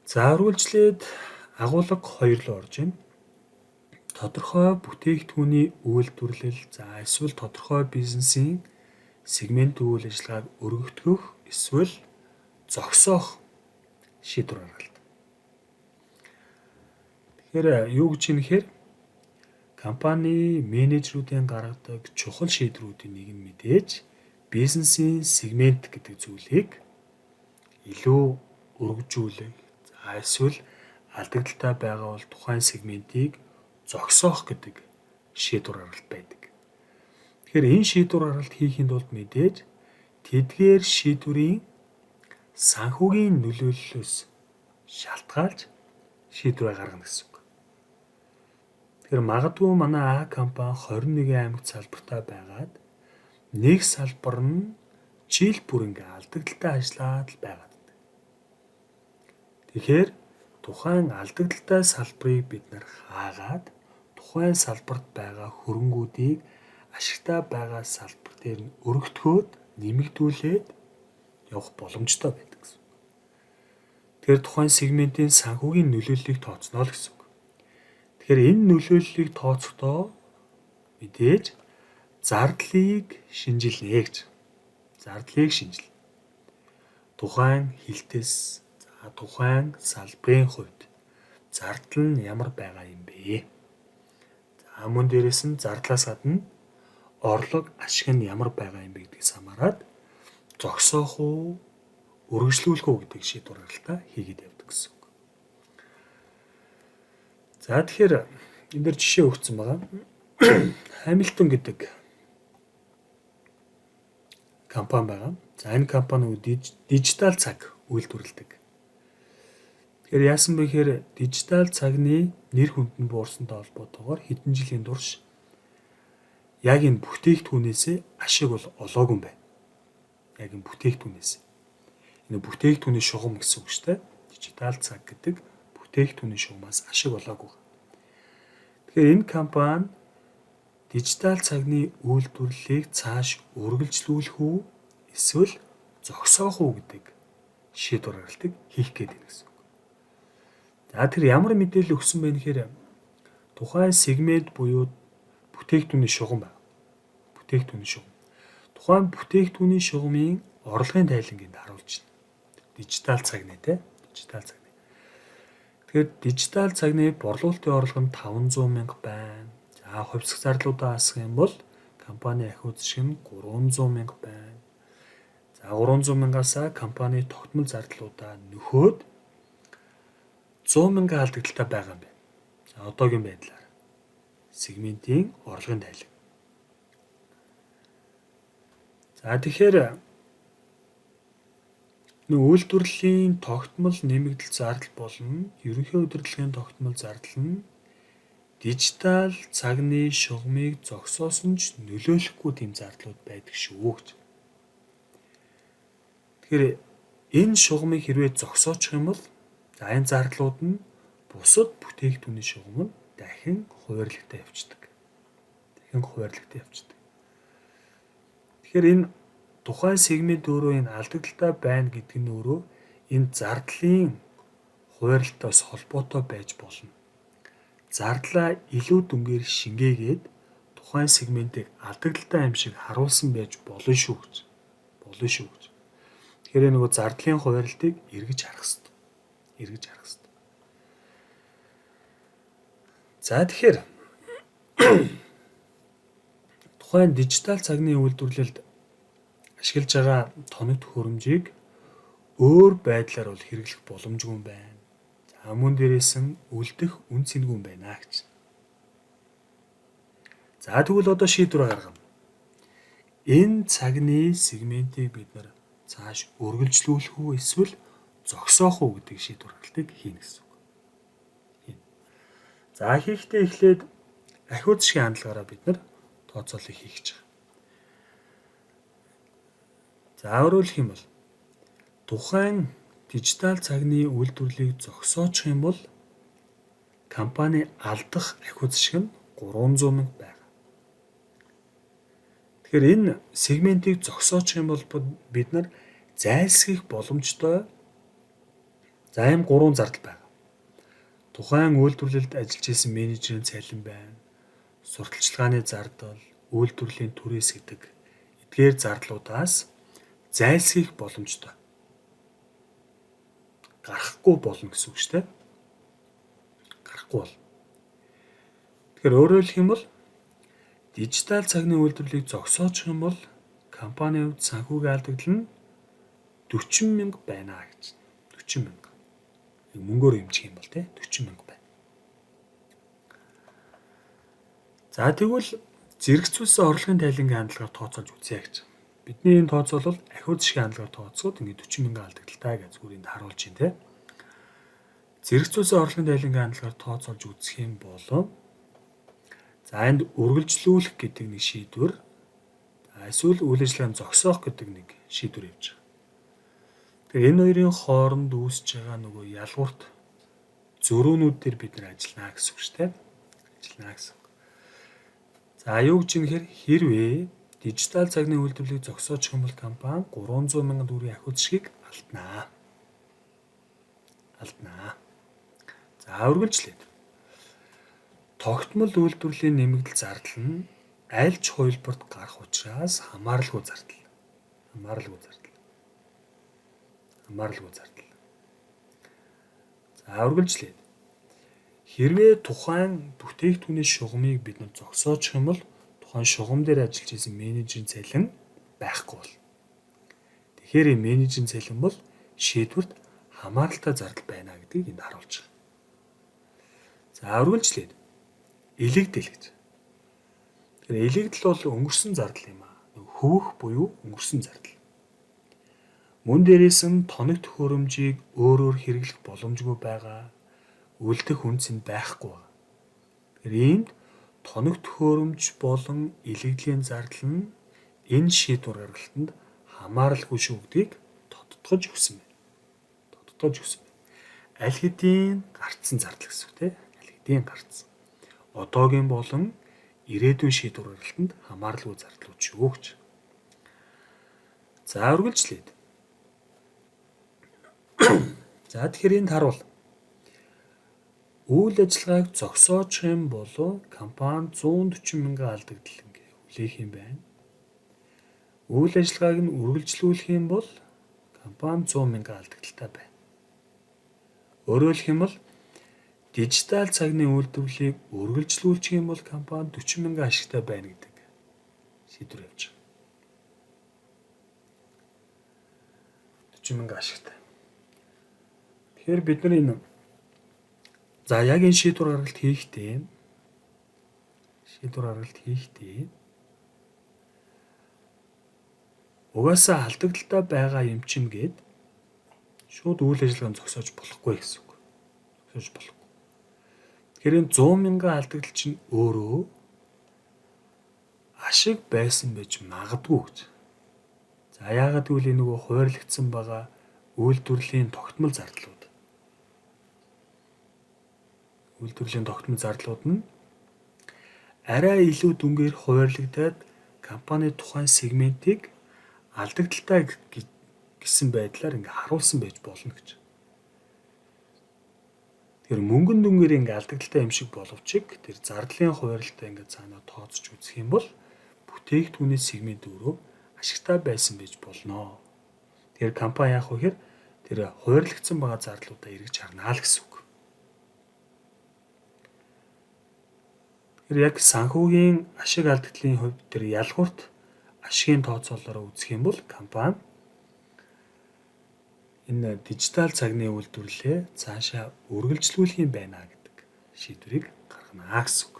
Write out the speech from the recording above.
За үргэлжлээд агуулга 2 руу орж байна. Тодорхой бүтээгдэхүүний үйлдвэрлэл эсвэл тодорхой бизнесийн сегмент үйл ажиллагааг өргөгдөх эсвэл зогсоох шийдвэр гаргалт. Тэгэхээр юу гэж юм нэхэр компани менежерүүдийн гаргадаг чухал шийдвэрүүдийн нэг нь мэдээж бизнесийн сегмент гэдэг зүйлийг илүү өргөжүүлэх эсвэл алдагдaltaй байгаа бол тухайн сегментийг зогсоох гэдэг шийдвэр гаргалт байдаг. Тэгэхээр энэ шийдвэр гаргалт хийхэд бол мэдээж тэдгээр шийдвэрийн санхүүгийн нөлөөллөөс шалтгаалж шийдвэрээ гаргана гэсэн үг. Тэгэхээр магадгүй манай А компани 21 аймагт салбартай байгаад нэг салбар нь жил бүр ингээ алдагдaltaй ажиллаад л байгаа. Тэгэхээр тухайн алдагдaltaй салбарыг бид нар хаагаад тухайн салбарт байгаа хөрөнгүүдийг ашигтай байгаа салбар дээр нь өргөтгөөд нэмэгдүүлээд явах боломжтой байдаг гэсэн. Тэгэхээр тухайн сегментийн санхүүгийн нөлөөллийг тооцноо л гэсэн. Тэгэхээр энэ нөлөөллийг тооцохдоо мэдээж зардлыг шинжилнэ гэж. Зардлыг шинжилнэ. Тухайн хилтэс тухайн салбарын хувьд зардал нь ямар байгаа юм бэ? За мөн дээрэс нь зардлаас гадна орлого ашиг нь ямар байгаа юм бэ гэдгээс хамаарат зогсоох уу, үргэлжлүүлэх үү гэдэг шийдвэр гаргалтаа хийгээд явдаг гэсэн үг. За тэгэхээр энэ дэр жишээ өгсөн байгаа. Hamilton гэдэг компани байгаа. За энэ компани дижитал цаг үйлдвэрлэдэг. Тэгэхээр яасан бэ гэхээр дижитал цагны нэр хүнд нь буурсантай холбоотойгоор хэдэн жилийн турш яг энэ бүтээгдэхүүнээсээ ашиг бол олоогүй юм байна. Яг энэ бүтээгдэхүүнээс. Энэ бүтээгдэхүүний шугам гэсэн үг шүү дээ. Дижитал цаг гэдэг бүтээгдэхүүний шугамаас ашиг олоогүй. Тэгэхээр энэ компани дижитал цагны үйлдвэрлэлийг цааш үргэлжлүүлэх үү эсвэл зогсоох уу гэдэг шийдвэр гаргалтыг хийх гээд байна гэсэн. За тэр ямар мэдээлэл өгсөн бэ гэхээр тухайн сегмент буюу бүтээгдэхүүний шугам байна. Бүтээгдэхүүний шугам. Тухайн бүтээгдэхүүний шугамын орлогын тайлангийг харуулж байна. Дижитал цагны дижитал цагны. Тэгэхээр дижитал цагны борлуулалтын орлого нь 500 мянга байна. За хувьсгал зарлуудаа асах юм бол компани ахиу зэшиг нь 300 мянга байна. За 300 мянгасаа компани тогтмол зардлуудаа нөхөөд 100 мянган алдагдaltaй байгаа юм байна. За одоогийн байдлаар сегментийн орлогын тайлаг. За тэгэхээр үйлдвэрлэлийн тогтмол нэмэгдэл зардал болон ерөнхий удирдлагын тогтмол зардал нь дижитал цагны шугамыг зогсоосон ч нөлөөлөхгүй тийм зардлууд байдаг шүү гэж. Тэгэхээр энэ шугамыг хэрвээ зогсоочих юм бол энэ зардлууд нь бусад бүтээгдэхүүний шугам нь дахин хуваарлагдаа явцдаг. Тэгэхээр энэ тухайн сегмент өөрөө энэ алдагдaltaй байна гэдэг нь өөрөө энэ зардлын хуваарлалтаас холбоотой байж болно. Зардлаа илүү дүнгээр шингээгээд тухайн сегментийг алдагдaltaй юм шиг харуулсан байж болно шүү гэж. Тэгэхээр нөгөө зардлын хуваарлтыг эргэж харах хэрэгтэй. За тэгэхээр тухайн дижитал цагны үйлдвэрлэлд ашиглаж байгаа тоног төхөөрөмжийг өөр байдлаар бол хэрэглэх боломжгүй юм байна. За мөн дээрээс нь үлдэх үн цэнгүй юм байна гэж. За тэгвэл одоо шийдвэр гаргана. Энэ цагны сегментийг бид нар цааш үргэлжлүүлэх үү эсвэл зогсоох уу гэдэг шийдвэр гаргалтыг хийнэ гэсэн үг. За хийхдээ эхлээд ахиу зэшгийн хандлагаараа бид нар тооцоолыг хийх гэж байгаа. За өөрөөр хэлэх юм бол тухайн дижитал цагны үйлдвэрлэлийг зогсоочих юм бол компани алдах ахиу зэшиг нь 300 мянга байна. Тэгэхээр энэ сегментийг зогсоочих юм бол бид нар зайлсхийх боломжтой За ийм 3 зардал байна. Тухайн үйлдвэрлэлд ажиллаж исэн менежерийн цалин байна. Сурталчилгааны зардал, үйлдвэрлэлийн түрээс гэдэг эдгээр зардлуудаас зайлсхийх боломжтой. Гарахгүй болно гэсэн үг шүү дээ. Гарахгүй бол. Тэгэхээр өөрөөр хэлэх юм бол дижитал цагны үйлдвэрлэлийг зогсоочих юм бол компанийн хувьд санхүүгийн алдагдал нь 40 мянга байна гэж. 40 мянга. Мөнгөөр хэмжих юм бол тий 40 мянга байна. За тэгвэл зэрэгцүүлсэн орлогын тайлангийн хандлагаар тооцоолж үзье гэж. Бидний энэ тооцоол бол ахиуц шиг хандлагаар тооцоод ингээд 40 мянган алдагдaltaй гэж зүгээр энд харуулж байна тий. Зэрэгцүүлсэн орлогын тайлангийн хандлагаар тооцоолж үзэх юм бол за энд үргэлжлүүлэх гэдэг нэг шийдвэр эсвэл үйл ажиллагааг зогсоох гэдэг нэг шийдвэр явж байгаа. Тэгэхээр энэ хоёрын хооронд үүсэж байгаа нөгөө ялгуурт зөрүүнүүд дээр бид нэр ажиллана гэсэн үг шүү дээ. Ажиллана гэсэн. За юу гэж юм хэрэг хэрвээ дижитал цагны үйлдвэрлэлийг зогсоочих юм бол компани 300 мянган төгрөгийн ахиуц шгийг алднаа. За үргэлжлээд. Тогтмол үйлдвэрлэлийн нэмэгдэл зардал нь аль ч хувилбарт гарах учраас хамааралгүй зардал. За үргэлжлээд. Хэрвээ тухайн бүтээгдэхүүний шугамыг бид нар зогсоочих юм бол тухайн шугам дээр ажиллаж исэн менежерийн цалин байхгүй бол. Тэгэхээр энэ менежерийн цалин бол шийдвэрт хамааралтай зардал байна гэдгийг энд харуулж байгаа. За үргэлжлээд. Илэгдэл гэж. Тэгэхээр илэгдэл бол өнгөрсөн зардал юм аа. Хөвөх буюу өнгөрсөн зардал. Мөн дээрээс нь тоног төхөөрөмжийг өөрөөр хэрэглэх боломжгүй байгаа. Үлдэх үнц нь байхгүй байна. Тэгэхээр иймд тоног төхөөрөмж болон илэгдлийн зардал нь энэ шийдвэр гаргалтанд хамааралгүй шүү гэдгийг тодтогч өгсөн байна. Аль хэдийн гарцсан зардал гэсэн үг тийм. Аль хэдийн гарцсан. Одоогийн болон ирээдүйн шийдвэр гаргалтанд хамааралгүй зардлууд шүү гэж. За үргэлжлээд. За тэгэхээр энд харуул. Үйл ажиллагааг зогсоочих юм бол компани 140 мянган алдагдал ингээ хүлээх юм байна. Үйл ажиллагааг нь үргэлжлүүлэх юм бол компани 100 мянган алдагдaltaй байна. Өөрөөр хэлэх юм бол дижитал цагны үйлдвэрлэлийг үргэлжлүүлчих юм бол компани 40 мянган ашигтай байна гэдэг шийдвэр явж байгаа. 40 мянган ашигтай. Тэгэхээр бид нар энэ за яг энэ шийдвэр гаргалт хийхдээ угаасаа алдагдaltaй байгаа юм чинь гээд шууд үйл ажиллагааг зогсоож болохгүй гэсэн үг. Тэгэхээр энэ 100 мянган алдагдал чинь өөрөө ашиг байсан байж магадгүй гэж. За яагаад гэвэл энэ нөгөө хуваарлагдсан байгаа үйлдвэрлэлийн тогтмол зардлууд. нь арай илүү дүнгээр хуваарлагдаад компани тухайн сегментийг алдагдaltaй гэсэн байдлаар ингээ харуулсан байж болно гэж. Тэгэхээр мөнгөн дүнгээр ингээ алдагдaltaй юм шиг боловч тэр зардлын хуваарлалтаа ингээ цаанаа тооцож үзэх юм бол бүтээгдэхүүний сегмент өөрөө ашигтай байсан байж болно. Тэгэхээр компани яах вэ гэхээр тэр хуваарлагдсан байгаа зардлуудаа эргэж харнаа л гэсэн үг. Тэр яг санхүүгийн ашиг алдаглалын хувьд тэр ялгуурт ашигын тооцоололоор үзэх юм бол компани энэ дижитал цагны үйлдвэрлэлээ цаашаа үргэлжлүүлэх юм байна гэдэг шийдвэрийг гаргана гэсэн үг.